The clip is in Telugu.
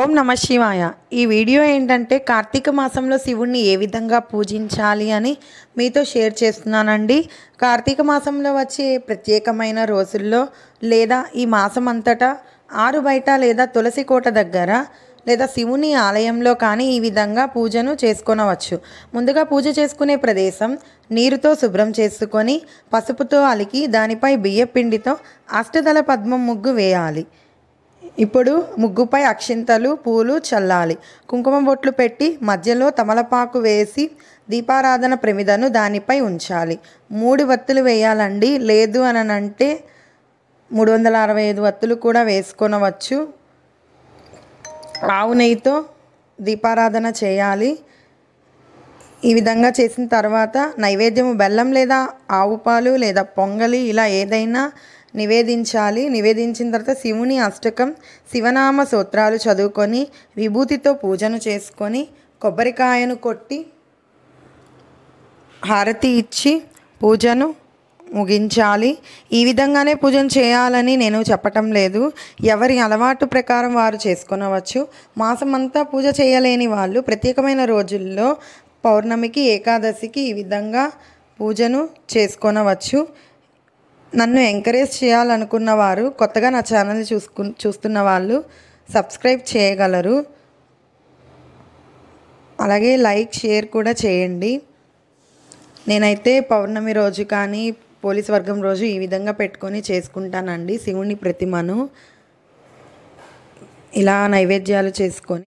ఓం నమ శివాయ. ఈ వీడియో ఏంటంటే కార్తీక మాసంలో శివుణ్ణి ఏ విధంగా పూజించాలి అని మీతో షేర్ చేస్తున్నానండి. కార్తీక మాసంలో వచ్చే ప్రత్యేకమైన రోజుల్లో లేదా ఈ మాసం అంతటా ఆరు బయట లేదా తులసి కోట దగ్గర లేదా శివుని ఆలయంలో కానీ ఈ విధంగా పూజను చేసుకొనవచ్చు. ముందుగా పూజ చేసుకునే ప్రదేశం నీరుతో శుభ్రం చేసుకొని పసుపుతో అలికి దానిపై బియ్యపిండితో అష్టదళ పద్మం ముగ్గు వేయాలి. ఇప్పుడు ముగ్గుపై అక్షింతలు పూలు చల్లాలి. కుంకుమ బొట్లు పెట్టి మధ్యలో తమలపాకు వేసి దీపారాధన ప్రమిదను దానిపై ఉంచాలి. 3 వత్తులు వేయాలండి. లేదు అని అంటే 365 వత్తులు కూడా వేసుకొనవచ్చు. ఆవు నెయ్యితో దీపారాధన చేయాలి. ఈ విధంగా చేసిన తర్వాత నైవేద్యము బెల్లం లేదా ఆవు పాలు లేదా పొంగలి ఇలా ఏదైనా నివేదించాలి. నివేదించిన తర్వాత శివుని అష్టకం శివనామ స్తోత్రాలు చదువుకొని విభూతితో పూజను చేసుకొని కొబ్బరికాయను కొట్టి హారతి ఇచ్చి పూజను ముగించాలి. ఈ విధంగానే పూజను చేయాలని నేను చెప్పటం లేదు. ఎవరి అలవాటు ప్రకారం వారు చేసుకొనవచ్చు. మాసం అంతా పూజ చేయలేని వాళ్ళు ప్రత్యేకమైన రోజుల్లో పౌర్ణమికి ఏకాదశికి ఈ విధంగా పూజను చేసుకొనవచ్చు. నన్ను ఎంకరేజ్ చేయాలనుకున్న వారు కొత్తగా నా ఛానల్ చూస్తున్న వాళ్ళు సబ్స్క్రైబ్ చేయగలరు. అలాగే లైక్ షేర్ కూడా చేయండి. నేనైతే పౌర్ణమి రోజు కానీ పోలీస్ వర్గం రోజు ఈ విధంగా పెట్టుకొని చేసుకుంటానండి. శివుని ప్రతిమను ఇలా నైవేద్యాలు చేసుకొని